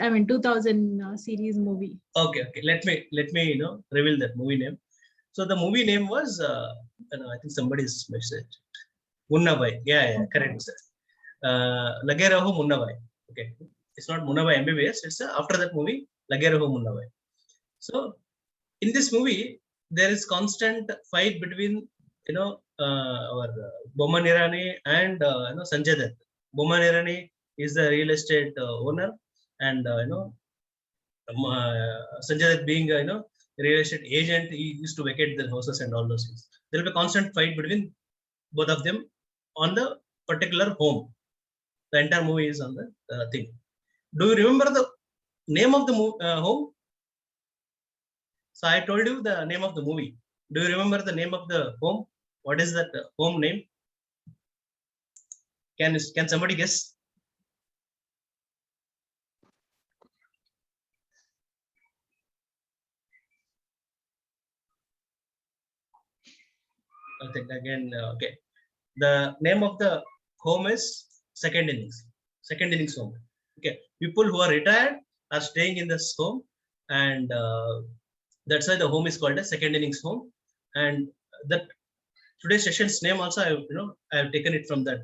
I mean 2000 series movie. Okay. Let me reveal that movie name. So the movie name was I think somebody's message. Munnabai. Yeah, correct, sir. Lage Raho Munnabai. Okay, it's not Munnabai MBBS. It's after that movie Lage Raho Munnabai. So in this movie there is constant fight between our Boman Irani and Sanjay Dutt. Boman Irani is the real estate owner, and Sanjay Dutt being real estate agent, he used to vacate the houses and all those things. There will be a constant fight between both of them on the particular home. The entire movie is on the thing. Do you remember the name of the home? So I told you the name of the movie. Do you remember the name of the home? What is that home name? Can somebody guess? I think again. Okay. The name of the home is Second Innings. Second Innings home. Okay. People who are retired are staying in this home, and that's why the home is called a Second Innings home. And that today's session's name also I have taken it from that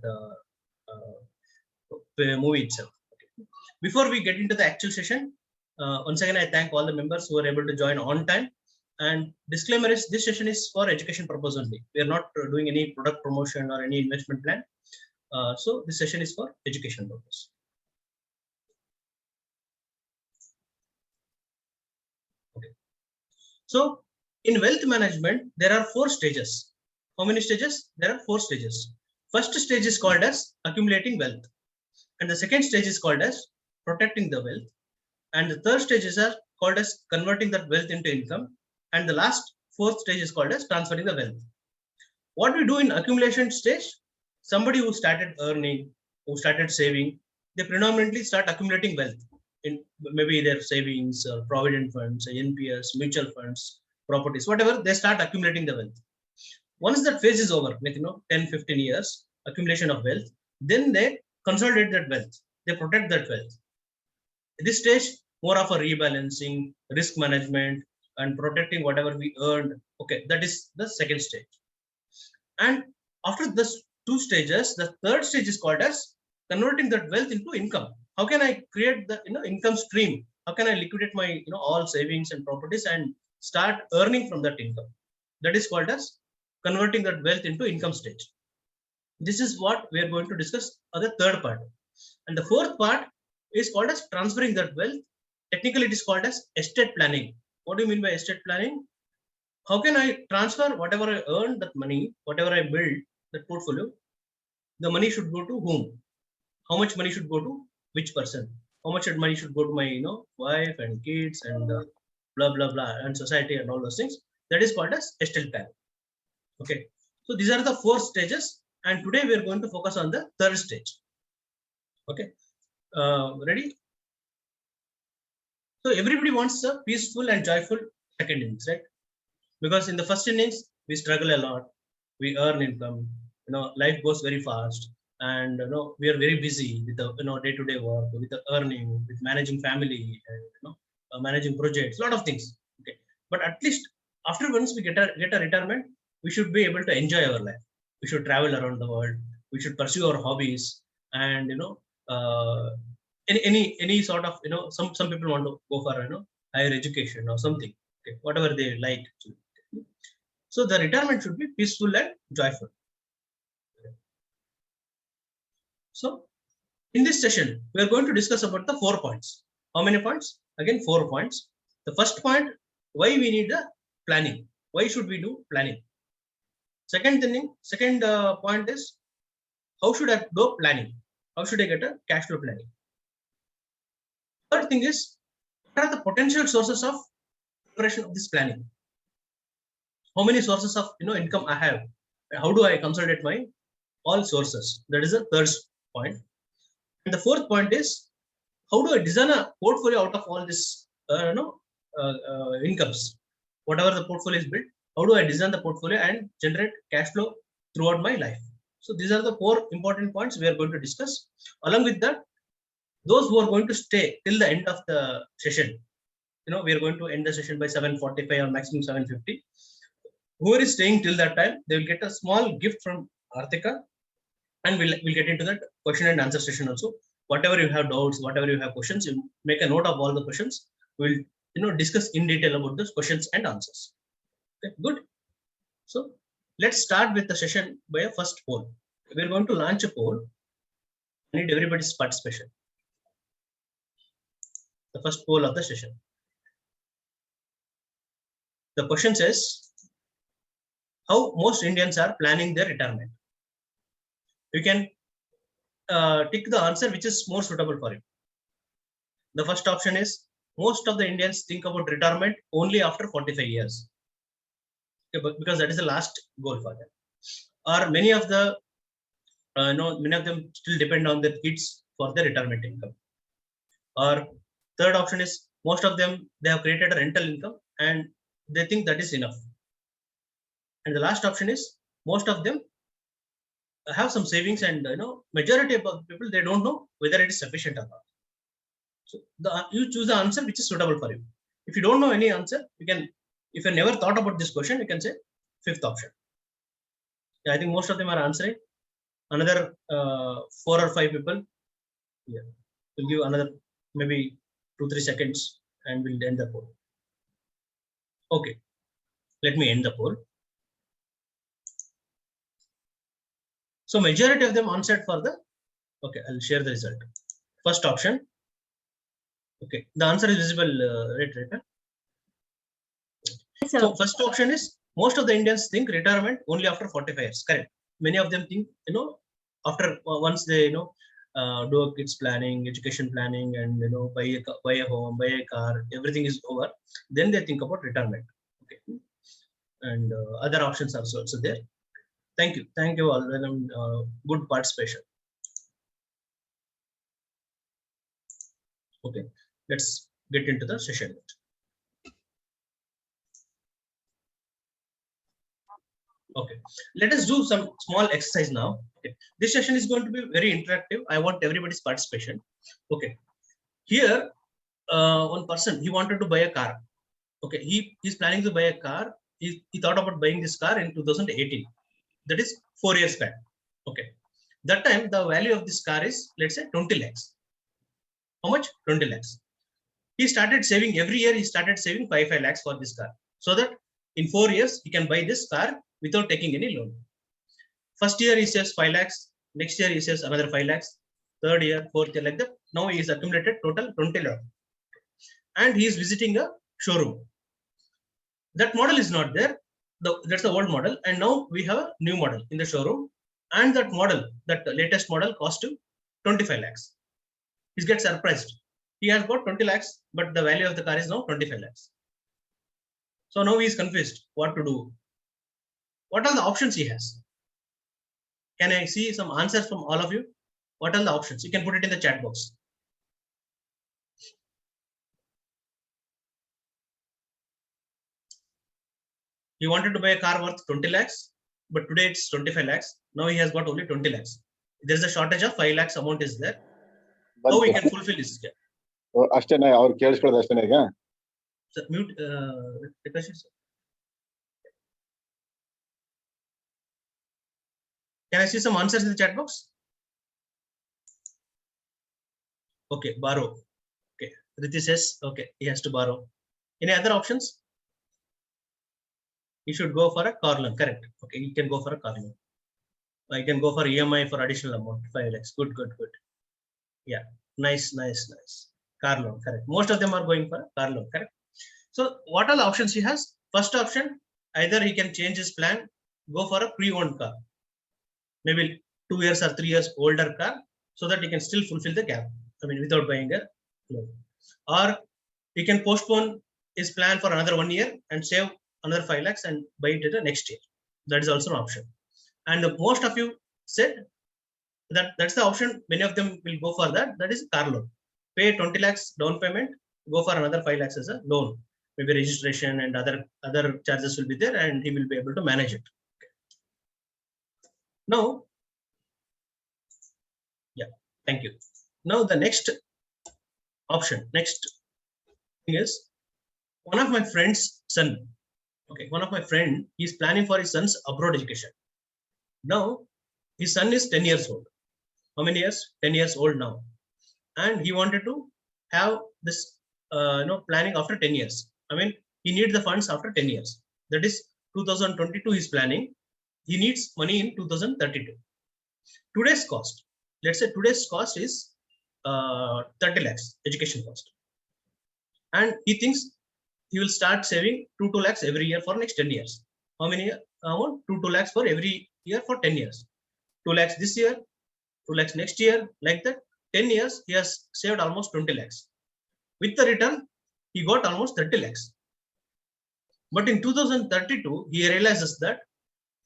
movie itself. Okay. Before we get into the actual session, once again I thank all the members who are able to join on time. And disclaimer is this session is for education purpose only. We are not doing any product promotion or any investment plan. So this session is for education purpose. Okay. So in wealth management, there are 4 stages. How many stages? There are 4 stages. First stage is called as accumulating wealth. And the second stage is called as protecting the wealth. And the third stage is called as converting that wealth into income. And the last 4th stage is called as transferring the wealth. What we do in accumulation stage, somebody who started earning, who started saving, they predominantly start accumulating wealth in maybe their savings or provident funds, NPS, mutual funds, properties, whatever, they start accumulating the wealth. Once that phase is over, like 10, 15 years, accumulation of wealth, then they consolidate that wealth. They protect that wealth. At this stage, more of a rebalancing, risk management, and protecting whatever we earned. Okay, that is the second stage. And after this 2 stages, the third stage is called as converting that wealth into income. How can I create the income stream? How can I liquidate my all savings and properties and start earning from that income? That is called as converting that wealth into income stage. This is what we are going to discuss on the third part. And the fourth part is called as transferring that wealth. Technically, it is called as estate planning. What do you mean by estate planning? How can I transfer whatever I earn, that money, whatever I build, that portfolio, the money should go to whom? How much money should go to which person? How much money should go to my wife and kids and blah blah blah and society and all those things? That is called as estate planning. Okay. So these are the 4 stages, and today we are going to focus on the third stage. Okay. Ready? So everybody wants a peaceful and joyful second innings, right? Because in the first innings, we struggle a lot. We earn income. Life goes very fast, and we are very busy with the day-to-day work, with the earning, with managing family, and managing projects, a lot of things. Okay, but at least after once we get a retirement, we should be able to enjoy our life. We should travel around the world. We should pursue our hobbies, and any sort of some people want to go for higher education or something. Okay, whatever they like to. So the retirement should be peaceful and joyful. So in this session, we are going to discuss about the 4 points. How many points? Again, 4 points. The first point, why we need the planning. Why should we do planning? Second point is, how should I do planning? How should I get a cash flow planning? Third thing is, what are the potential sources of preparation of this planning? How many sources of income I have? How do I consolidate my all sources? That is the third point. And the fourth point is, how do I design a portfolio out of all this incomes? Whatever the portfolio is built, how do I design the portfolio and generate cash flow throughout my life? So these are the 4 important points we are going to discuss. Along with that, those who are going to stay till the end of the session, we are going to end the session by 7:45 or maximum 7:50. Whoever is staying till that time, they will get a small gift from Artika, and we'll get into that question and answer session also. Whatever you have doubts, whatever you have questions, you make a note of all the questions. We'll discuss in detail about those questions and answers. Okay, good. So let's start with the session by a first poll. We're going to launch a poll. I need everybody's participation. The first poll of the session. The question says, how most Indians are planning their retirement. You can tick the answer which is more suitable for you. The first option is, most of the Indians think about retirement only after 45 years. Okay, because that is the last goal for them. Or many of them still depend on their kids for their retirement income. Or third option is, most of them, they have created a rental income and they think that is enough. And the last option is, most of them have some savings, and majority of people, they don't know whether it is sufficient or not. So you choose the answer which is suitable for you. If you don't know any answer, you can, if you never thought about this question, you can say fifth option. Yeah, I think most of them are answering. Another 4 or 5 people. Yeah, we'll give another maybe 2-3 seconds and we'll end the poll. Okay, let me end the poll. So majority of them answered for the, okay, I'll share the result. First option. Okay, the answer is visible, right? Yes, sir. So first option is, most of the Indians think retirement only after 45 years. Correct. Many of them think, after once they, do a kids planning, education planning, and buy a home, buy a car, everything is over. Then they think about retirement. Okay, and other options are also there. Thank you all. Good participation. Okay, let's get into the session. Okay, let us do some small exercise now. Okay, this session is going to be very interactive. I want everybody's participation. Okay, here one person, he wanted to buy a car. Okay, he's planning to buy a car. He thought about buying this car in 2018. That is 4 years back. Okay, that time the value of this car is, let's say, 20 lakhs. How much? 20 lakhs. He started saving every year. He started saving 5 lakhs for this car, so that in 4 years he can buy this car without taking any loan. First year he saves 5 lakhs. Next year he saves another 5 lakhs. Third year, fourth year, like that. Now he is accumulated total 20 lakhs. And he is visiting a showroom. That model is not there. That's the old model. And now we have a new model in the showroom. And that model, that latest model, cost him 25 lakhs. He gets surprised. He has got 20 lakhs, but the value of the car is now 25 lakhs. So now he is confused what to do. What are the options he has? Can I see some answers from all of you? What are the options? You can put it in the chat box. He wanted to buy a car worth 20 lakhs, but today it's 25 lakhs. Now he has got only 20 lakhs. There's a shortage of 5 lakhs amount is there. How we can fulfill this gap? ಅಷ್ಟೇನೆ ಅವ್ರು ಕೇಳಿಸ್ಕೊಳ್ಳೋದು ಅಷ್ಟೇನೆ ಈಗ mute Can I see some answers in the chat box? Okay, borrow. Okay, Riti says, okay, he has to borrow. Any other options? He should go for a car loan. Correct. Okay, he can go for a car loan. I can go for EMI for additional amount, 5 lakhs. Good. Yeah, nice. Car loan, correct. Most of them are going for a car loan, correct. So what are the options he has? First option, either he can change his plan, go for a pre-owned car, maybe 2 years or 3 years older car, so that he can still fulfill the gap. I mean, without buying a loan. Or he can postpone his plan for another 1 year and save another 5 lakhs and buy it the next year. That is also an option. And most of you said that that's the option. Many of them will go for that. That is car loan. Pay 20 lakhs down payment, go for another 5 lakhs as a loan. Maybe registration and other charges will be there, and he will be able to manage it. Now, yeah, thank you. Now the next option. Next thing is one of my friend's son. Okay, one of my friend is planning for his son's abroad education. Now his son is 10 years old. How many years? 10 years old now, and he wanted to have this planning after 10 years. I mean, he needs the funds after 10 years. That is 2022 is planning. He needs money in 2032. Today's cost, let's say today's cost is 30 lakhs education cost, and he thinks he will start saving 2 lakhs every year for next 10 years. How many amount? 2 lakhs for every year for 10 years. 2 lakhs this year, 2 lakhs next year, like that. 10 years he has saved almost 20 lakhs. With the return, he got almost 30 lakhs. But in 2032, he realizes that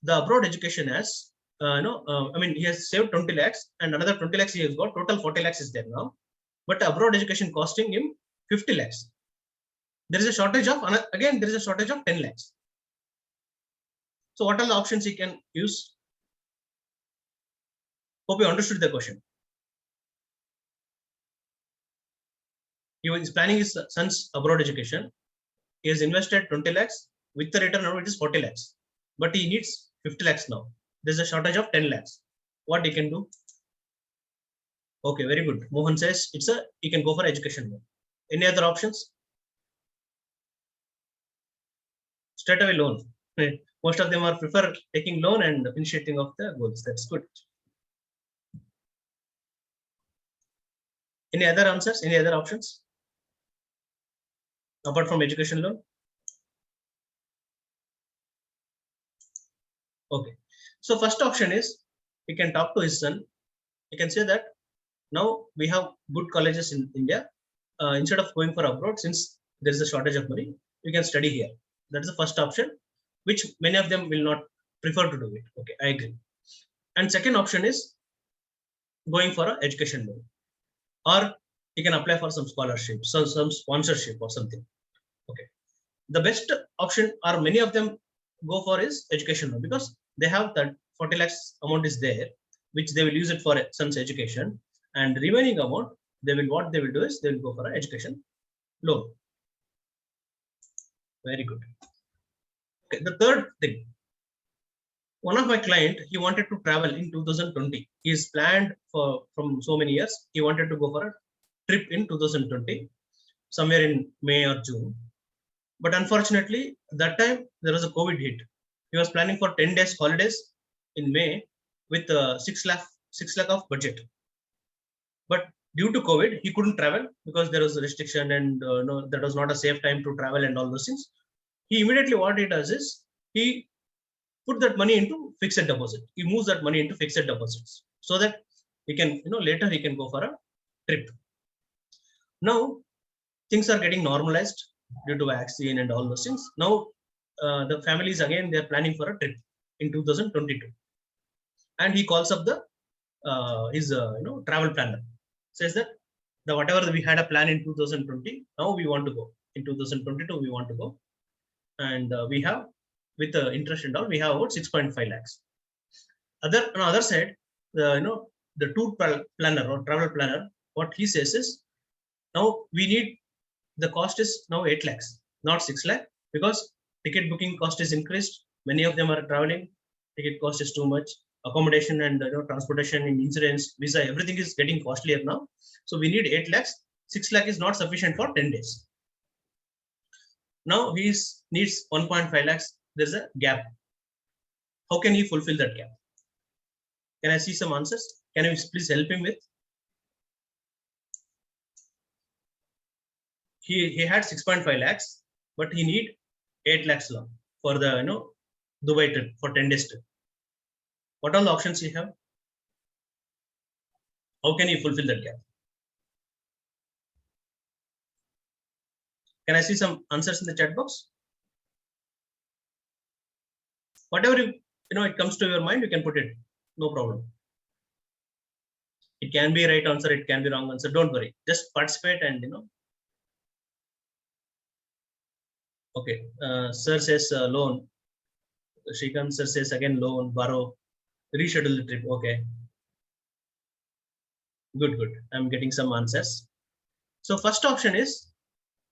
the abroad education has, he has saved 20 lakhs and another 20 lakhs he has got. Total 40 lakhs is there now. But abroad education costing him 50 lakhs. There is a shortage of, again, there is a shortage of 10 lakhs. So what are the options he can use? Hope you understood the question. He is planning his son's abroad education. He has invested 20 lakhs. With the return now it is 40 lakhs. But he needs 50 lakhs now. There's a shortage of 10 lakhs. What he can do? Okay, very good. Mohan says he can go for education loan. Any other options? Straight away loan. Most of them are prefer taking loan and initiating of the goals. That's good. Any other answers? Any other options? Apart from education loan? Okay. So first option is he can talk to his son. He can say that now we have good colleges in India. Instead of going for abroad, since there is a shortage of money, you can study here. That is the first option, which many of them will not prefer to do it. Okay, I agree. And second option is going for an education loan, or he can apply for some scholarship, some sponsorship or something. Okay. The best option, or many of them go for, is education loan, because they have that 40 lakhs amount is there, which they will use it for son's education, and the remaining amount what they will do is they will go for an education loan. Very good. Okay, the third thing, one of my client, he wanted to travel in 2020. He is planned from so many years. He wanted to go for a trip in 2020, somewhere in May or June. But unfortunately, that time there was a COVID hit. He was planning for 10 days holidays in May with 6 lakh of budget. But due to COVID, he couldn't travel because there was a restriction, and that was not a safe time to travel and all those things. He immediately, what he does is he put that money into fixed deposit. He moves that money into fixed deposits so that he can, later he can go for a trip. Now things are getting normalized due to vaccine and all those things. Now the families again, they're planning for a trip in 2022, and he calls up the his travel planner, says that whatever we had a plan in 2020, now we want to go in 2022. We want to go, and we have, with the interest and all, we have about 6.5 lakhs. On the other side, the tour planner or travel planner, what he says is, now we need, the cost is now 8 lakhs, not 6 lakh, because ticket booking cost is increased. Many of them are traveling. Ticket cost is too much. Accommodation and transportation and insurance, visa, everything is getting costlier now. So we need 8 lakhs. 6 lakh is not sufficient for 10 days. Now he needs 1.5 lakhs. There's a gap. How can he fulfill that gap? Can I see some answers? Can you please help him with? He had 6.5 lakhs, but he need 8 lakhs loan for the Dubai trip for 10 days trip. What are the options you have? How can you fulfill that gap? Can I see some answers in the chat box? Whatever it comes to your mind, you can put it. No problem. It can be right answer, it can be wrong answer. Don't worry. Just participate and Okay. Sir says loan. Shrikant sir says again loan, borrow, reschedule the trip. Okay. Good. I'm getting some answers. So first option is,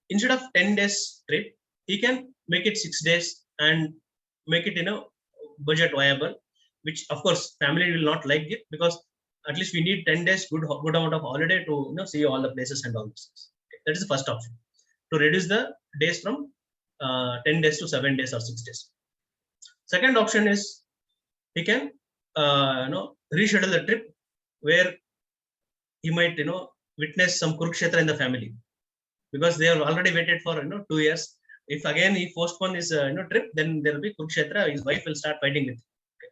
instead of 10 days trip, he can make it 6 days and make it budget viable, which of course family will not like it, because at least we need 10 days good amount of holiday to see all the places and all this. Okay. That is the first option, to reduce the days from 10 days to 7 days or 6 days. Second option is, he can reschedule the trip, where he might witness some Kurukshetra in the family, because they have already waited for 2 years. If again he postpone his trip, then there will be Kurukshetra. His wife will start fighting with him.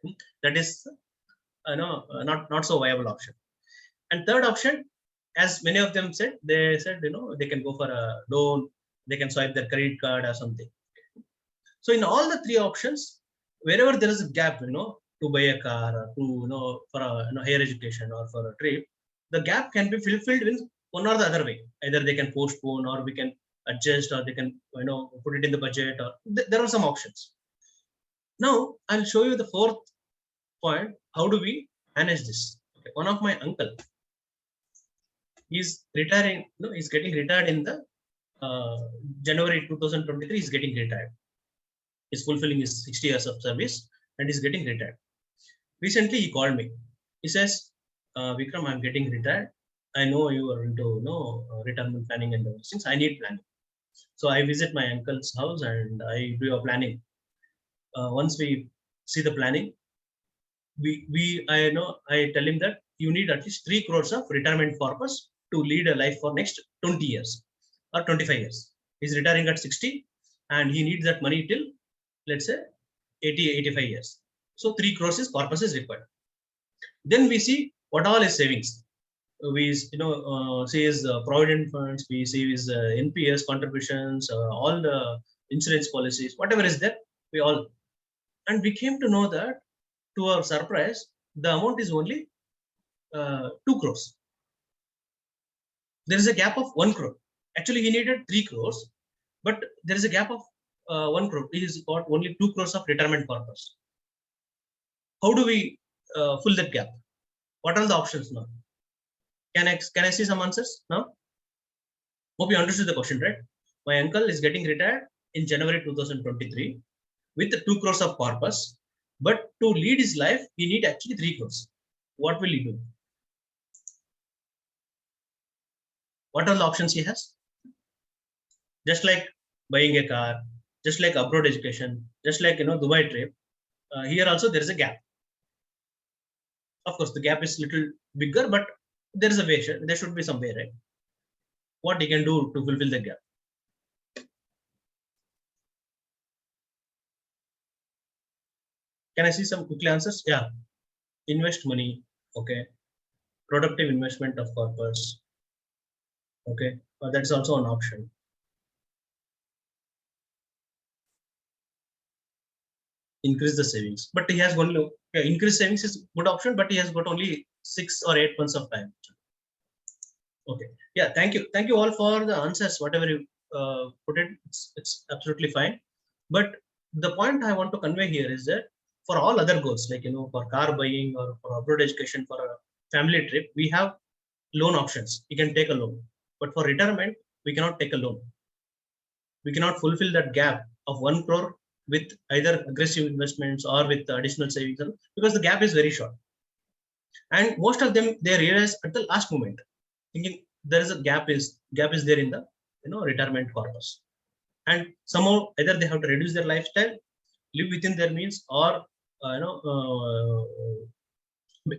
Okay. That is not so viable option. And third option, as many of them said, they said they can go for a loan, they can swipe their credit card or something. So in all the three options, wherever there is a gap, to buy a car, or to for a higher education or for a trip, the gap can be fulfilled in one or the other way. Either they can postpone, or we can adjust, or they can put it in the budget, or there are some options. Now I'll show you the fourth point. How do we manage this? Okay. One of my uncle, he's retiring, he's getting retired in the January 2023. He's getting retired. He's fulfilling his 60 years of service and he's getting retired. Recently he called me. He says, Vikram, I'm getting retired. I know you are into retirement planning and those things. I need planning. So I visit my uncle's house and I do a planning. Once we see the planning, I tell him that you need at least 3 crores of retirement purpose to lead a life for next 20 years or 25 years. He's retiring at 60 and he needs that money till, let's say, 85 years. So 3 crores is corpus is required. Then we see what all is savings. We see his provident funds, we see his NPS contributions, all the insurance policies, whatever is there, we all. And we came to know that, to our surprise, the amount is only 2 crores. There is a gap of 1 crore. Actually, he needed 3 crores, but there is a gap of 1 crore. He has got only 2 crores of retirement purpose. How do we fill that gap? What are the options now? Can I see some answers now? Hope you understood the question, right? My uncle is getting retired in January 2023 with 2 crores of corpus, but to lead his life, he need actually 3 crores. What will he do? What are the options he has? Just like buying a car, just like abroad education, just like Dubai trip, here also there is a gap. Of course, the gap is little bigger, but there is a way. There should be some way, right? What he can do to fulfill the gap? Can I see some quickly answers? Yeah, invest money. Okay, productive investment of corpus. Okay, that's also an option. Increase the savings, but he has only increase savings is good option, but he has got only 6 or 8 months of time. Okay, yeah, thank you all for the answers. Whatever you put it, it's absolutely fine. But the point I want to convey here is that for all other goals, like for car buying or for abroad education, for a family trip, we have loan options. You can take a loan, but for retirement, we cannot take a loan. We cannot fulfill that gap of 1 crore with either aggressive investments or with additional savings, because the gap is very short. And most of them, they realize at the last moment, thinking there is a gap is there in the retirement corpus. And somehow either they have to reduce their lifestyle, live within their means, or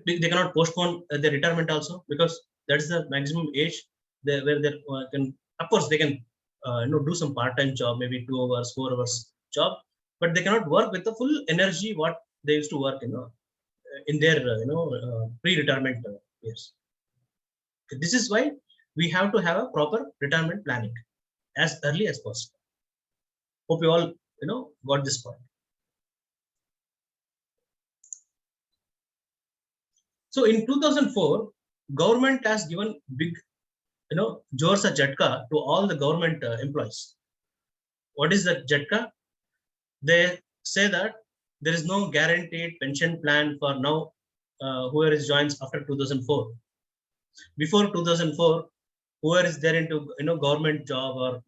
they cannot postpone their retirement also, because that's the maximum age where they can. Of course, they can do some part-time job, maybe 2 hours, 4 hours job, but they cannot work with the full energy what they used to work in their pre-retirement years. This is why we have to have a proper retirement planning as early as possible. Hope you all got this point. So in 2004, government has given big Jorsa Jatka to all the government employees. What is that Jatka? They say that there is no guaranteed pension plan for now, whoever is joins after 2004. Before 2004, whoever is there into government job or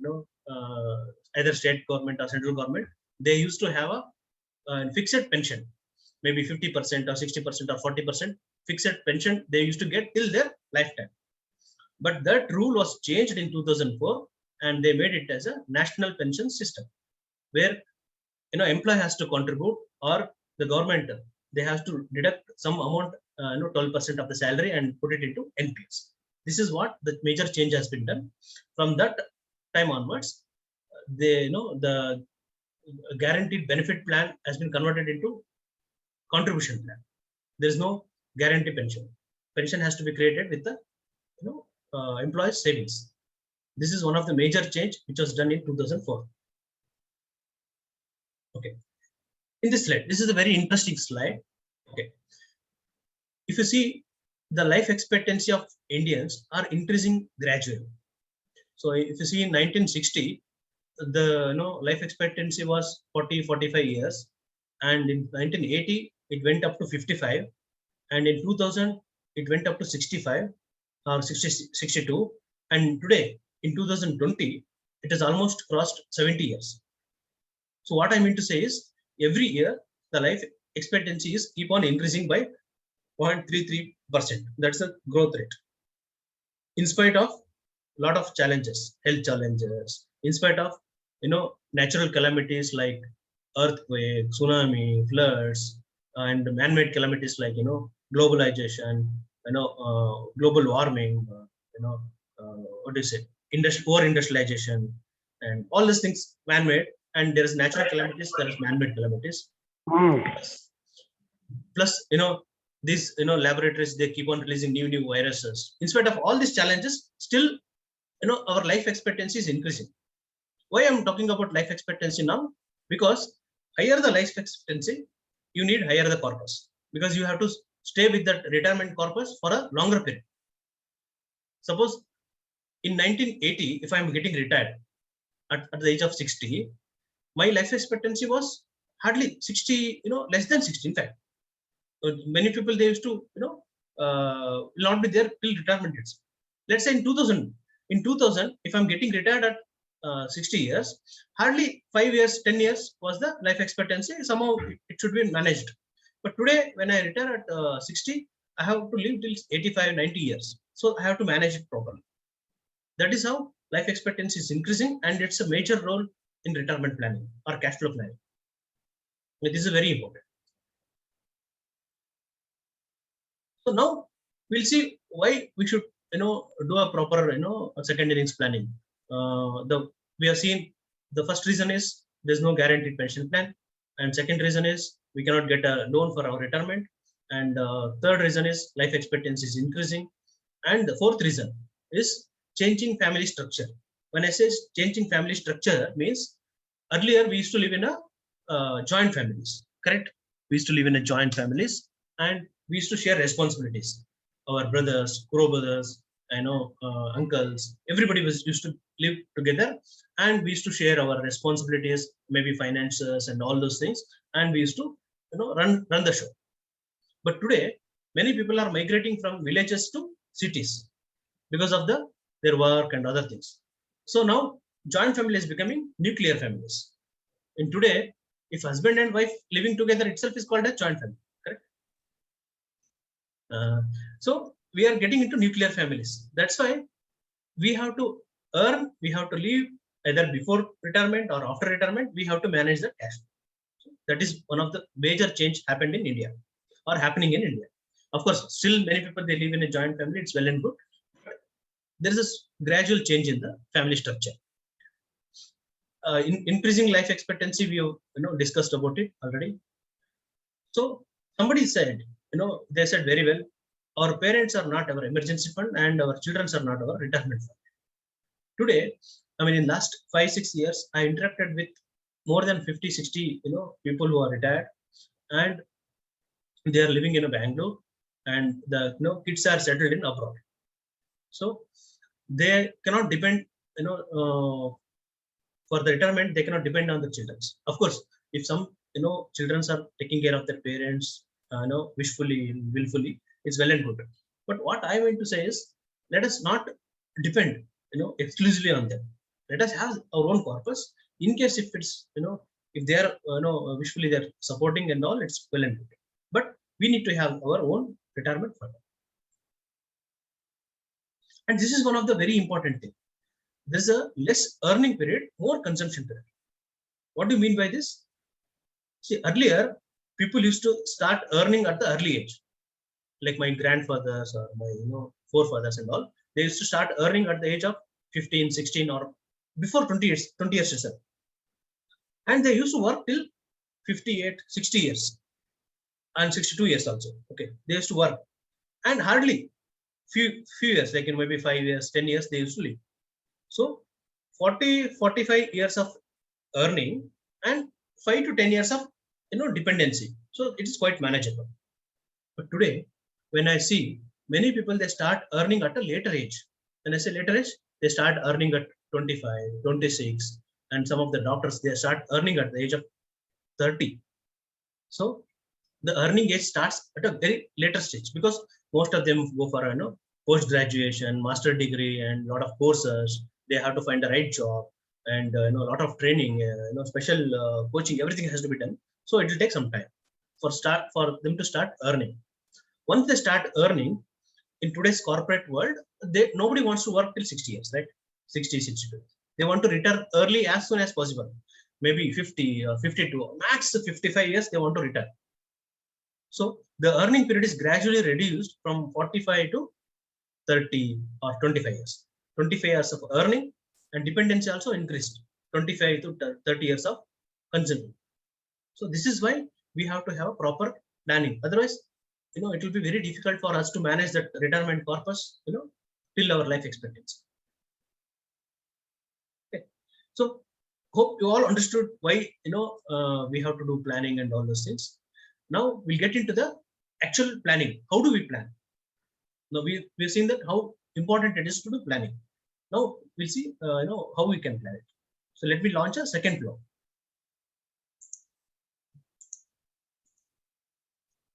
either state government or central government, they used to have a fixed pension, maybe 50% or 60% or 40% fixed pension they used to get till their lifetime. But that rule was changed in 2004, and they made it as a national pension system, where employee has to contribute, or the government, they have to deduct some amount, 12% of the salary and put it into NPS. This is what the major change has been done. From that time onwards, the guaranteed benefit plan has been converted into contribution plan. There is no guarantee pension. Pension has to be created with the employees savings. This is one of the major change which was done in 2004. Okay, in this slide, this is a very interesting slide. Okay, if you see, the life expectancy of Indians are increasing gradually. So if you see, in 1960, the life expectancy was 40-45 years, and in 1980 it went up to 55, and in 2000 it went up to 65 or 60, 62, and today in 2020 it has almost crossed 70 years. So what I mean to say is, every year the life expectancy is keep on increasing by 0.33%. That's the growth rate, in spite of lot of challenges, health challenges, in spite of natural calamities like earthquake, tsunami, floods, and man-made calamities like globalization, global warming, what do you say, over-industrialization, and all these things man-made, and there is natural calamities, there is man-made calamities. Plus these laboratories, they keep on releasing new viruses. In spite of all these challenges, still our life expectancy is increasing. Why I'm talking about life expectancy now? Because higher the life expectancy, you need higher the corpus, because you have to stay with that retirement corpus for a longer period. Suppose in 1980, if I'm getting retired at the age of 60, my life expectancy was hardly 60, less than 60. In fact, many people, they used to will not be there till retirement age. Let's say in 2000, if I'm getting retired at 60 years, hardly 5 years, 10 years was the life expectancy. Somehow it should be managed. But today, when I retire at 60, I have to live till 85, 90 years. So I have to manage it properly. That is how life expectancy is increasing, and it's a major role in retirement planning or cash flow planning. This is very important. So now we'll see why we should do a proper second innings planning. We have seen the first reason is there's no guaranteed pension plan, and second reason is we cannot get a loan for our retirement, and third reason is life expectancy is increasing, and the fourth reason is changing family structure. When I say changing family structure, means earlier we used to live in a joint families, correct? We used to live in a joint families, and we used to share responsibilities. Our brothers, co-brothers, uncles, everybody used to live together, and we used to share our responsibilities, maybe finances and all those things, and we used to run the show. But today, many people are migrating from villages to cities because of their work and other things. So now joint family is becoming nuclear families. And today, if husband and wife living together itself is called a joint family, correct? So we are getting into nuclear families. That's why we have to earn, we have to live either before retirement or after retirement. We have to manage the cash. So that is one of the major change happened in India, or happening in India. Of course, still many people, they live in a joint family. It's well and good. There is a gradual change in the family structure. In increasing life expectancy, we have discussed about it already. So somebody said, they said very well, our parents are not our emergency fund, and our children are not our retirement fund. Today, I mean, in last 5-6 years, I interacted with more than 50-60 people who are retired, and they are living in a Bangalore, and the kids are settled in abroad. So they cannot depend, for the retirement, they cannot depend on the children. Of course, if some children are taking care of their parents, wishfully, willfully, it's well and good. But what I want to say is, let us not depend, exclusively on them. Let us have our own corpus. In case if it's, if they are, visually they're supporting and all, it's well and good. But we need to have our own retirement fund. And this is one of the very important thing. There's a less earning period, more consumption period. What do you mean by this? See, earlier people used to start earning at the early age, like my grandfathers or my forefathers and all. They used to start earning at the age of 15, 16, or before 20 years, 20 years itself. And they used to work till 58, 60 years and 62 years also. Okay, they used to work, and hardly few years, like in maybe 5 years, 10 years, they used to live. So 40, 45 years of earning and 5 to 10 years of dependency. So it is quite manageable. But today, when I see many people, they start earning at a later age. When I say later age, they start earning at 25, 26, and some of the doctors, they start earning at the age of 30. So the earning age starts at a very later stage, because most of them go for post graduation, master degree, and a lot of courses. They have to find the right job, and a lot of training, special coaching. Everything has to be done. So it will take some time for them to start earning. Once they start earning, in today's corporate world, nobody wants to work till 60 years, right? 60, 62. They want to retire early as soon as possible. Maybe 50 or 52, max 55 years, they want to retire. So the earning period is gradually reduced from 45 to 30 or 25 years. 25 years of earning, and dependency also increased. 25 to 30 years of consumption. So this is why we have to have a proper planning. Otherwise, it will be very difficult for us to manage that retirement corpus, till our life expectancy. Okay. So hope you all understood why, we have to do planning and all those things. Now we'll get into the actual planning. How do we plan? Now we've seen that how important it is to do planning. Now we'll see, how we can plan it. So let me launch a second flow.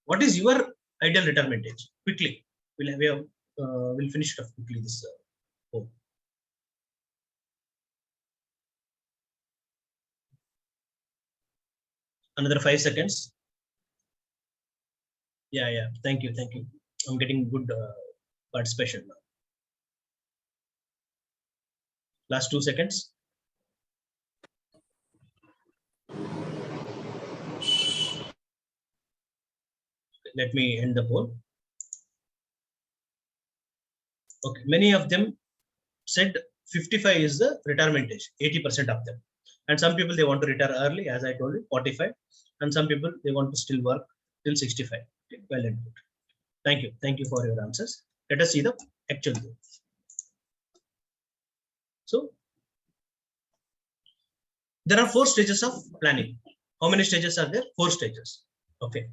What is your ideal retirement age? Quickly, we'll finish it off quickly this poll. Another 5 seconds. Yeah. Thank you. I'm getting good participation now. Last 2 seconds. Let me end the poll. Okay, many of them said 55 is the retirement age, 80% of them. And some people, they want to retire early, as I told you, 45. And some people, they want to still work till 65. Okay, well and good. Thank you for your answers. Let us see the actual thing. So there are 4 stages of planning. How many stages are there? 4 stages. Okay.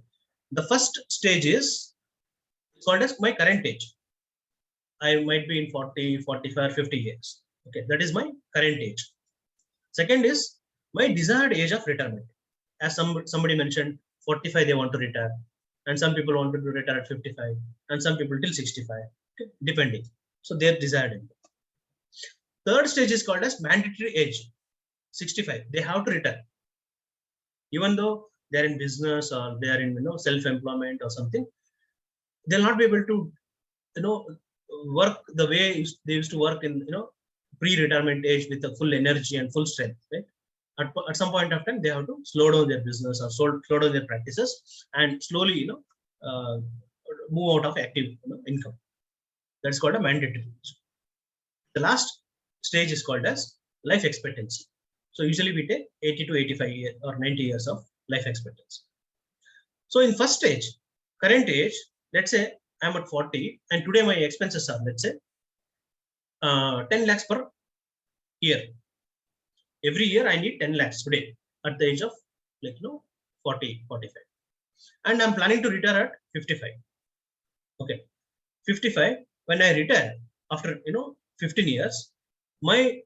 The first stage is called as my current age. I might be in 40, 45, 50 years. Okay, that is my current age. Second is my desired age of retirement. As somebody mentioned, 45 they want to retire, and some people want to retire at 55, and some people till 65, okay, depending. So their desired age. Third stage is called as mandatory age, 65. They have to retire, even though they are in business or they are in self-employment or something. They'll not be able to work the way they used to work in pre-retirement age with the full energy and full strength. Right? At some point of time, they have to slow down their business or slow down their practices and slowly move out of active income. That's called a mandatory age. The last stage is called as life expectancy. So usually we take 80 to 85 years or 90 years of life expectancy. So in first stage, current age, let's say I'm at 40 and today my expenses are, let's say, 10 lakhs per year. Every year I need 10 lakhs today at the age of 40, 45. And I'm planning to retire at 55. Okay. 55, when I retire after 15 years, my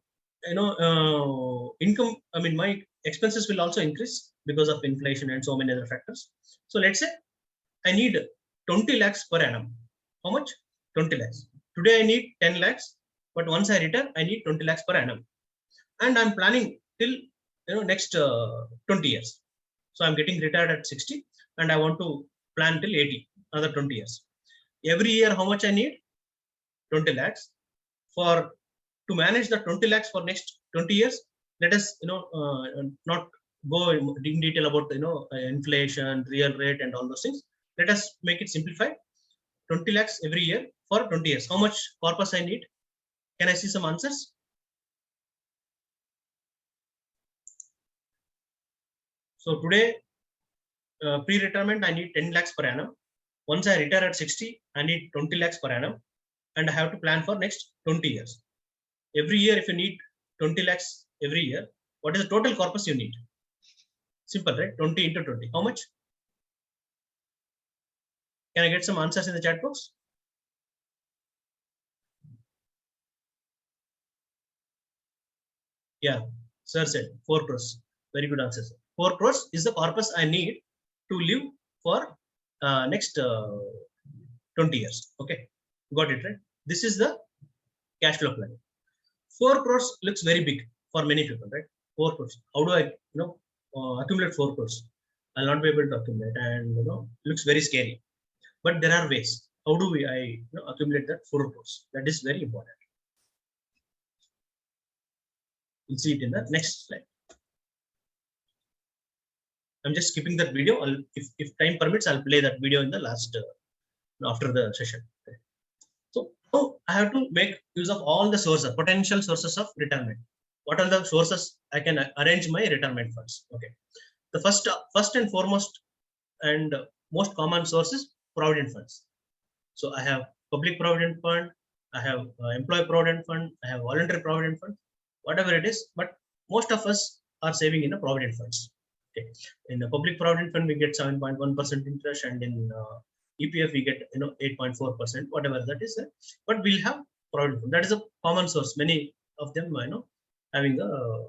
income, my expenses will also increase because of inflation and so many other factors. So let's say I need 20 lakhs per annum. How much? 20 lakhs. Today I need 10 lakhs, but once I retire, I need 20 lakhs per annum, and I'm planning till next 20 years. So I'm getting retired at 60, and I want to plan till 80, another 20 years. Every year, how much I need? 20 lakhs. For to manage the 20 lakhs for next 20 years, let us not go in detail about inflation, real rate, and all those things. Let us make it simplified. 20 lakhs every year for 20 years. How much corpus I need? Can I see some answers? So today, pre-retirement, I need 10 lakhs per annum. Once I retire at 60, I need 20 lakhs per annum, and I have to plan for next 20 years. Every year, if you need 20 lakhs every year, what is the total corpus you need? Simple, right? 20 into 20. How much? Can I get some answers in the chat box? Yeah, sir said 4 crores. Very good answer, sir. 4 crores is the corpus I need to live for next 20 years. Okay, got it, right? This is the cash flow plan. 4 crores looks very big for many people, right? 4 crores. How do I accumulate 4 crores? I'll not be able to accumulate, and looks very scary. But there are ways. How do I accumulate that 4 crores? That is very important. We'll see it in the next slide. I'm just skipping that video. If time permits, I'll play that video in the last after the session. Okay. So now I have to make use of all the sources, potential sources of retirement. What are the sources I can arrange my retirement funds? Okay. The first and foremost and most common source is provident funds. So I have public provident fund, I have employee provident fund, I have voluntary provident fund, whatever it is. But most of us are saving in the provident funds. Okay. In the public provident fund, we get 7.1% interest, and in EPF we get 8.4%, whatever that is. But we'll have provident fund. That is a common source. Many of them having the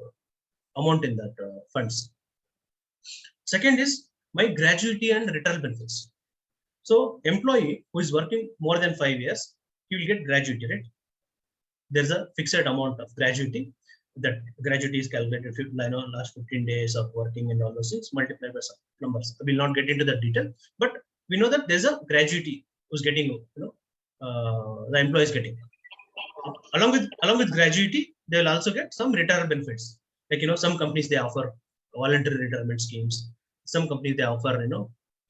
amount in that funds. Second is my gratuity and retirement benefits. So employee who is working more than 5 years, he will get gratuity, right? There's a fixed amount of gratuity. That gratuity is calculated last 15 days of working and all those things, multiplied by some numbers. I will not get into the detail, but we know that there's a gratuity who's getting, the employee is getting. Along with gratuity, they will also get some retirement benefits. Like some companies they offer voluntary retirement schemes. Some companies they offer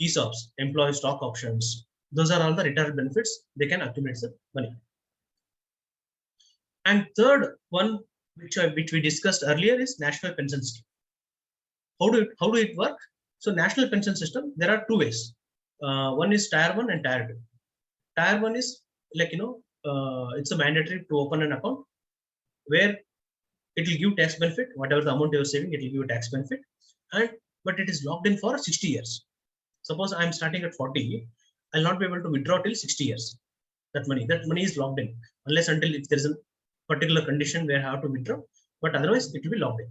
ESOPs, employee stock options. Those are all the retirement benefits. They can accumulate the money. And third one, which we discussed earlier, is national pension scheme. How do it work? So national pension system, there are two ways. One is tier 1 and tier 2. Tier 1 is like it's a mandatory to open an account where it will give tax benefit. Whatever the amount you are saving, it will give a tax benefit, but it is locked in for 60 years. Suppose I am starting at 40, I'll not be able to withdraw till 60 years. That money is locked in, unless until if there is a particular condition where I have to withdraw, but otherwise it will be locked in.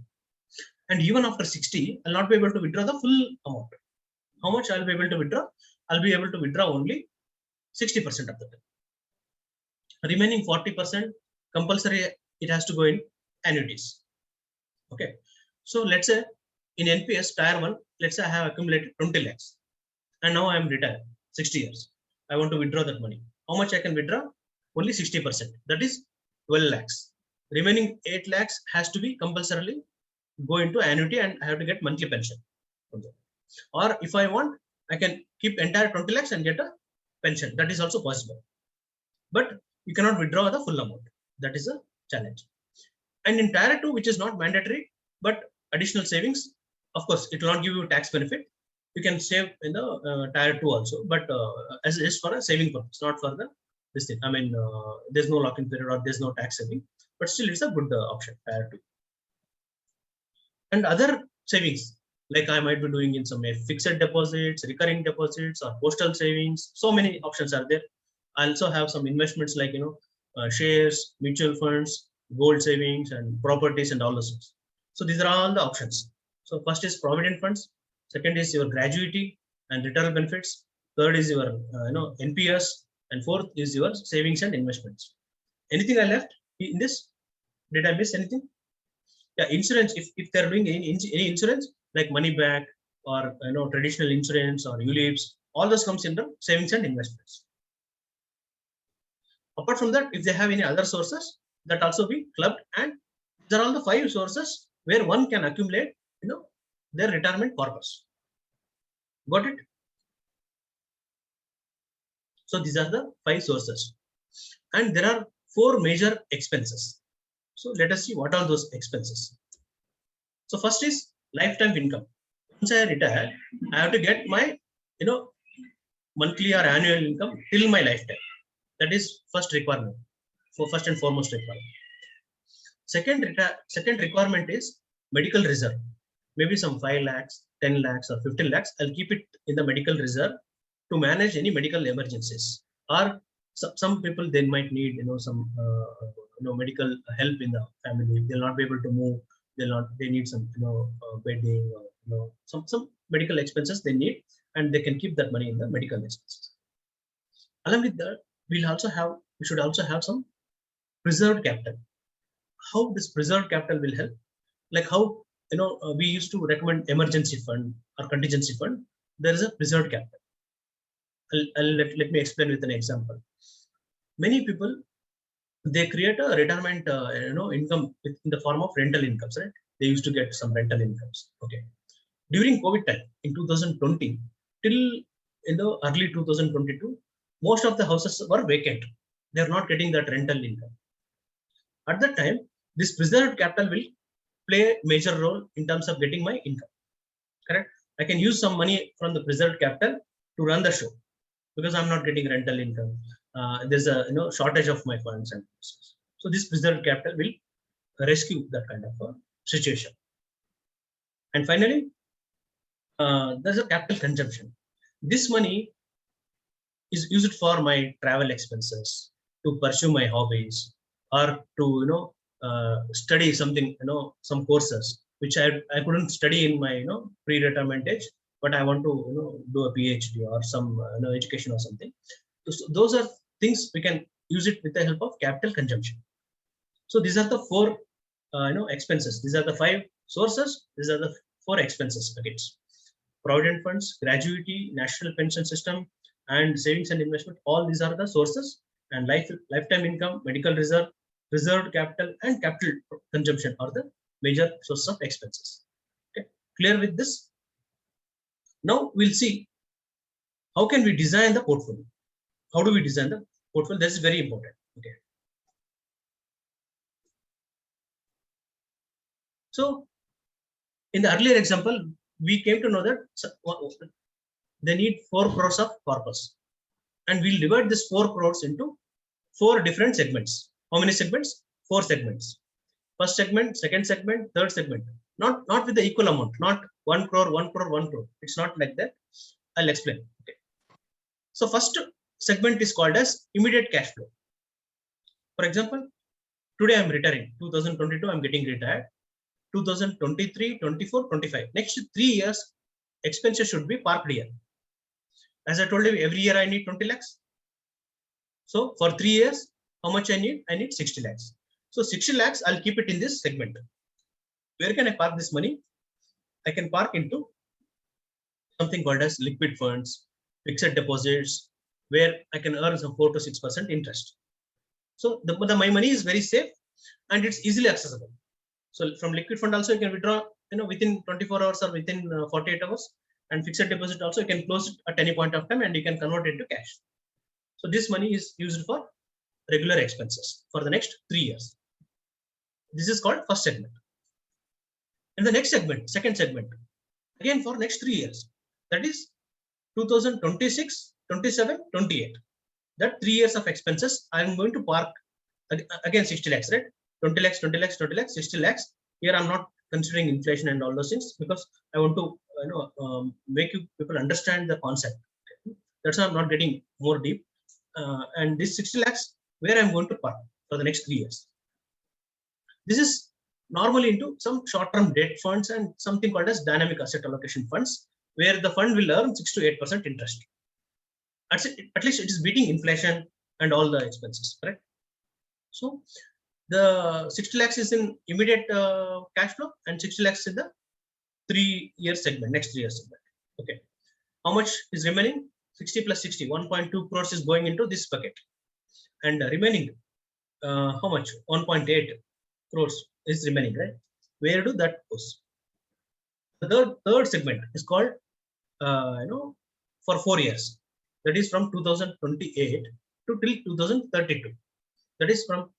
And even after 60, I'll not be able to withdraw the full amount. How much I'll be able to withdraw? I'll be able to withdraw only 60% of the time. Remaining 40% compulsory, it has to go in annuities. Okay. So let's say in NPS tier 1, let's say I have accumulated 20 lakhs and now I am retired 60 years. I want to withdraw that money. How much I can withdraw? Only 60%. That is 12 lakhs. Remaining 8 lakhs has to be compulsorily go into annuity, and I have to get monthly pension. Or if I want, I can keep entire 20 lakhs and get a pension. That is also possible. But you cannot withdraw the full amount. That is a challenge. And in tier 2, which is not mandatory, but additional savings, of course, it will not give you tax benefit. You can save in the tier 2 also, but as is for a saving purpose, not for the this thing. I mean, there's no lock-in period or there's no tax saving, but still it's a good option, tier 2. And other savings, like I might be doing in some fixed deposits, recurring deposits, or postal savings. So many options are there. I also have some investments like shares, mutual funds, gold savings, and properties, and all those things. So these are all the options. So first is provident funds. Second is your gratuity and retirement benefits. Third is your NPS, and fourth is your savings and investments. Anything I left, In this, did I miss anything? Yeah, insurance. If they're doing any insurance like money back or traditional insurance or ULIPs, all those comes in the savings and investments. Apart from that, if they have any other sources, that also be clubbed, and these are all the 5 sources where one can accumulate their retirement corpus. Got it? So these are the 5 sources, and there are 4 major expenses. So let us see what are those expenses. So first is lifetime income. Once I retire, I have to get my monthly or annual income till my lifetime. That is first requirement, for first and foremost requirement. Second requirement is medical reserve. Maybe some 5 lakhs, 10 lakhs, or 15 lakhs. I'll keep it in the medical reserve to manage any medical emergencies. Or some people, they might need some medical help in the family. They'll not be able to move. They need some bedding, or some medical expenses they need, and they can keep that money in the medical expenses. Along with that, we should also have some preserved capital. How this preserved capital will help? Like how we used to recommend emergency fund or contingency fund. There is a preserved capital. Let me explain with an example. Many people, they create a retirement income in the form of rental incomes, right? They used to get some rental incomes. Okay. During COVID time in 2020 till in the early 2022, most of the houses were vacant. They are not getting that rental income. At that time, this preserved capital will play a major role in terms of getting my income. Correct? I can use some money from the preserved capital to run the show because I'm not getting rental income. There's a shortage of my funds, and so this preserved capital will rescue that kind of a situation. And finally, there's a capital consumption. This money is used for my travel expenses, to pursue my hobbies, or to study something, some courses which I couldn't study in my pre-retirement age, but I want to do a PhD or some education or something. So those are things we can use it with the help of capital consumption. So these are the 4 expenses. These are the 5 sources. These are the 4 expenses buckets: provident funds, gratuity, national pension system, and savings and investment. All these are the sources, and lifetime income, medical reserve, reserved capital, and capital consumption are the major sources of expenses. Okay, clear with this? Now we'll see how can we design the portfolio. How do we design the portfolio? This is very important. Okay. So in the earlier example, we came to know that they need 4 crores of corpus, and we'll divide this 4 crores into 4 different segments. How many segments? 4 segments. First segment, second segment, third segment. Not with the equal amount. Not 1 crore, 1 crore, 1 crore. It's not like that. I'll explain. Okay. So first segment is called as immediate cash flow. For example, today I'm retiring. 2022, I'm getting retired. 2023, 24, 25. Next 3 years, expenses should be parked here. As I told you, every year I need 20 lakhs. So for 3 years, how much I need? I need 60 lakhs. So 60 lakhs, I'll keep it in this segment. Where can I park this money? I can park into something called as liquid funds, fixed deposits, where I can earn some 4 to 6% interest. So my money is very safe and it's easily accessible. So from liquid fund also you can withdraw within 24 hours or within 48 hours, and fixed deposit also you can close it at any point of time and you can convert it into cash. So this money is used for regular expenses for the next 3 years. This is called first segment. In the next segment, second segment, again for next 3 years, that is 2026, 27, 28. That 3 years of expenses, I am going to park again 60 lakhs, right? 20 lakhs, 20 lakhs, 20 lakhs, 60 lakhs. Here I'm not considering inflation and all those things because I want to make you people understand the concept. That's why I'm not getting more deep. And this 60 lakhs, where I'm going to park for the next 3 years. This is normally into some short-term debt funds and something called as dynamic asset allocation funds, where the fund will earn 6 to 8% interest. At least it is beating inflation and all the expenses, correct? So the 60 lakhs is in immediate cash flow and 60 lakhs in the 3-year segment, next 3 year segment. Okay. How much is remaining? 60 plus 60, 1.2 crores is going into this bucket. And remaining, how much? 1.8 crores is remaining, right? Where do that goes? The third segment is called, for 4 years. That is from 2028 to till 2032. That is from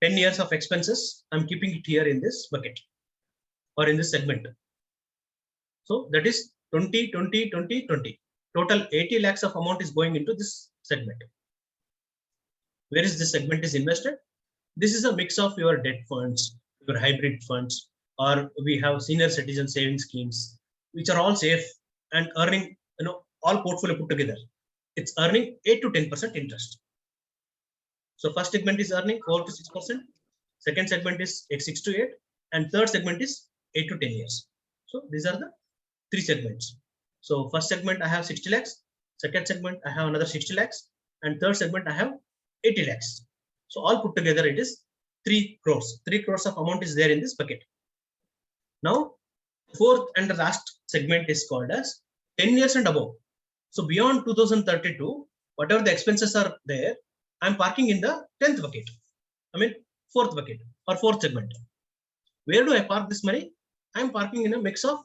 10 years of expenses. I'm keeping it here in this bucket or in this segment. So that is 20, 20, 20, 20. Total 80 lakhs of amount is going into this segment. Where is this segment is invested? This is a mix of your debt funds, your hybrid funds, or we have senior citizen saving schemes, which are all safe and earning, all portfolio put together. It's earning 8 to 10% interest. So first segment is earning 4 to 6%. Second segment is 6 to 8, and third segment is 8 to 10 years. So these are the 3 segments. So first segment I have 60 lakhs, second segment I have another 60 lakhs, and third segment I have 80 lakhs. So all put together it is 3 crores. 3 crores of amount is there in this bucket. Now fourth and the last segment is called as 10 years and above. So beyond 2032, whatever the expenses are there, I'm parking in the 10th bucket. I mean 4th bucket or 4th segment. Where do I park this money? I'm parking in a mix of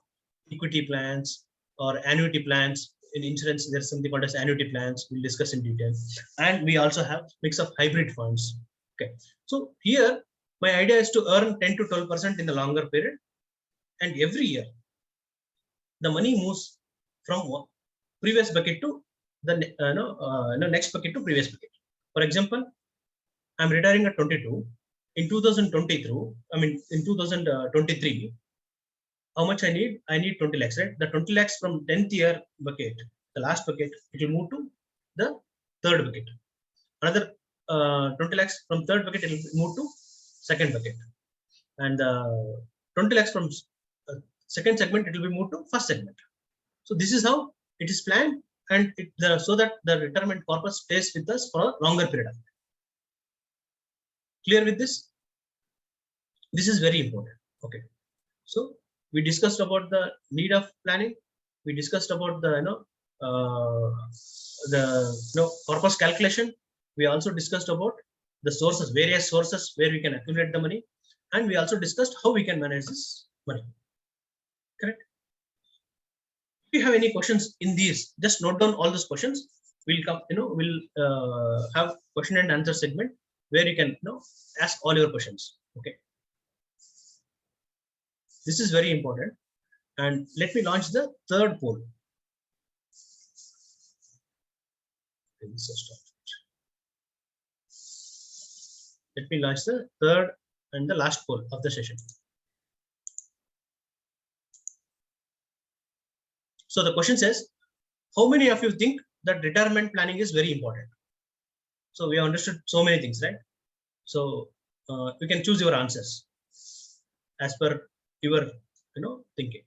equity plans or annuity plans. In insurance, there's something called as annuity plans. We'll discuss in detail. And we also have mix of hybrid funds. Okay. So here, my idea is to earn 10 to 12% in the longer period. And every year, the money moves from previous bucket to the next bucket to previous bucket. For example, I'm retiring at 22. In 2023, in 2023, how much I need? I need 20 lakhs, right? The 20 lakhs from 10th year bucket, the last bucket, it will move to the third bucket. Another 20 lakhs from third bucket, it will move to second bucket. And 20 lakhs from second segment, it will be moved to first segment. So this is how it is planned, and so that the retirement corpus stays with us for a longer period of time. Clear with this? This is very important. Okay. So we discussed about the need of planning. We discussed about the corpus calculation. We also discussed about the sources, various sources where we can accumulate the money, and we also discussed how we can manage this money. Correct? If you have any questions in these, just note down all those questions. We'll come, we'll have question and answer segment where you can ask all your questions. Okay. This is very important. And let me launch the third poll. Let me launch the third and the last poll of the session. So the question says, how many of you think that retirement planning is very important? So we have understood so many things, right? So you can choose your answers as per your thinking.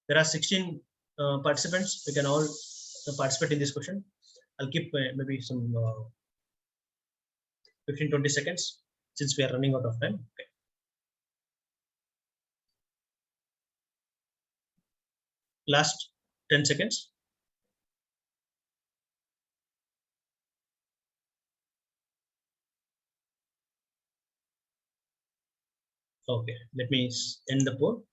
There are 16 participants. We can all participate in this question. I'll keep maybe some 15-20 seconds since we are running out of time. Okay. Last 10 seconds. Okay, let me end the poll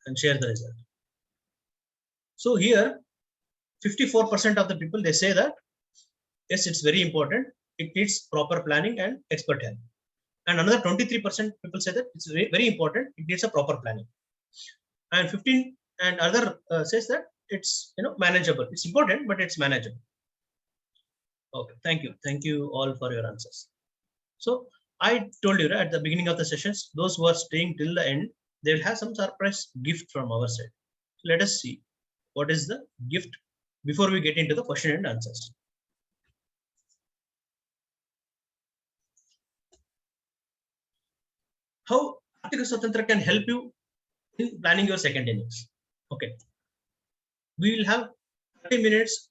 and share the result. So here, 54% of the people, they say that, yes, it's very important. It needs proper planning and expert help. And another 23% people say that it's very, very important. It needs a proper planning. And 15 and other says that it's manageable. It's important, but it's manageable. Okay, thank you. Thank you all for your answers. So I told you at the beginning of the sessions, those who are staying till the end, they will have some surprise gift from our side. So let us see what is the gift before we get into the question and answers. How Arthika Swatantra can help you in planning your second innings. Okay. We will have 30 minutes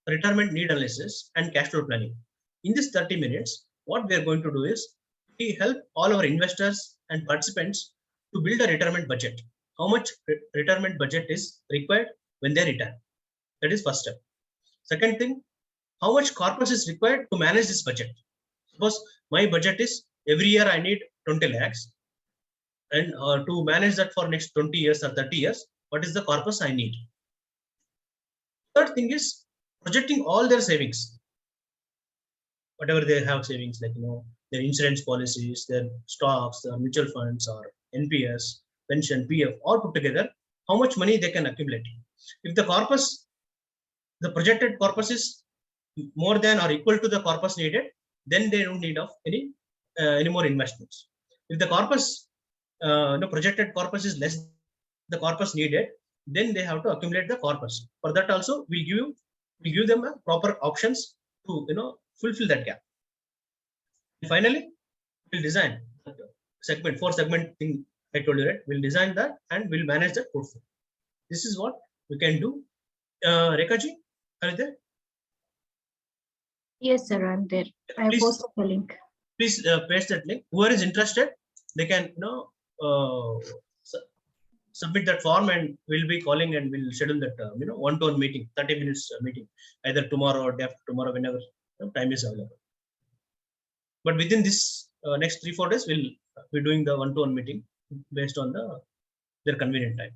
retirement need analysis and cash flow planning. In this 30 minutes, what we are going to do is we help all our investors and participants to build a retirement budget. How much retirement budget is required when they retire? That is first step. Second thing, how much corpus is required to manage this budget? Suppose my budget is every year I need 20 lakhs, and to manage that for next 20 years or 30 years, what is the corpus I need? Third thing is projecting all their savings, whatever they have savings, like their insurance policies, their stocks, their mutual funds, or NPS, pension, PF, all put together, how much money they can accumulate. If the corpus, the projected corpus is more than or equal to the corpus needed, then they don't need of any more investments. If the corpus, the projected corpus is less the corpus needed, then they have to accumulate the corpus. For that also, we give them a proper options to fulfill that gap. And finally, we'll design segment 4 segment thing I told you, right? We'll design that and we'll manage that portfolio. This is what we can do. Rekha ji, are you there? Yes, sir, I'm there. I have posted the link. Please paste that link. Whoever is interested, they can submit that form, and we'll be calling and we'll schedule that one-to-one meeting, 30 minutes meeting, either tomorrow or day after tomorrow, whenever time is available. But within this next 3-4 days, we'll be doing the one-to-one meeting based on their convenient time.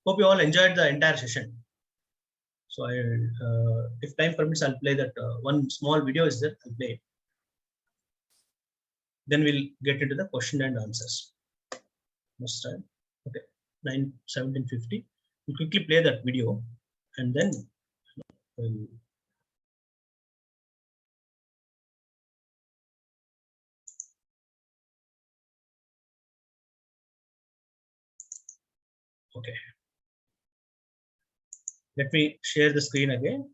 Hope you all enjoyed the entire session. So if time permits, I'll play that one small video is there. I'll play it. Then we'll get into the question and answers. Next time. Okay, 17:50. We'll quickly play that video, and then we'll okay. Let me share the screen again.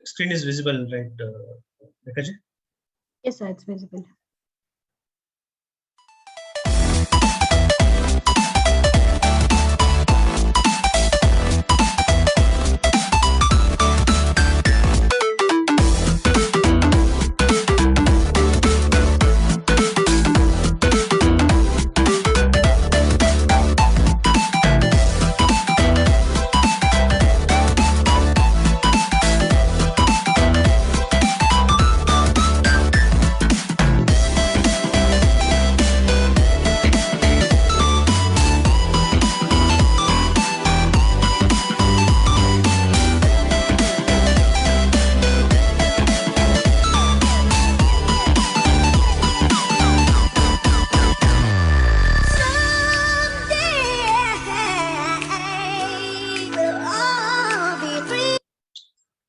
Screen is visible, right, Rekha ji? Yes, sir, it's visible.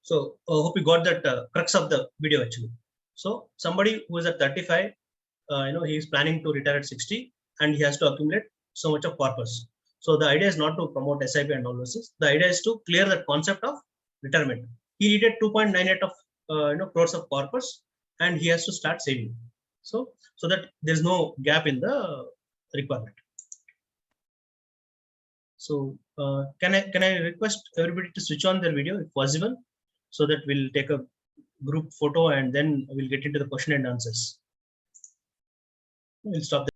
So hope you got that crux of the video actually. So somebody who is at 35, he is planning to retire at 60, and he has to accumulate so much of corpus. So the idea is not to promote SIP and all those. The idea is to clear that concept of retirement. He needed 2.98 of crores of corpus, and he has to start saving. So that there's no gap in the requirement. So can I request everybody to switch on their video if possible, so that we'll take a group photo and then we'll get into the question and answers. We'll stop there.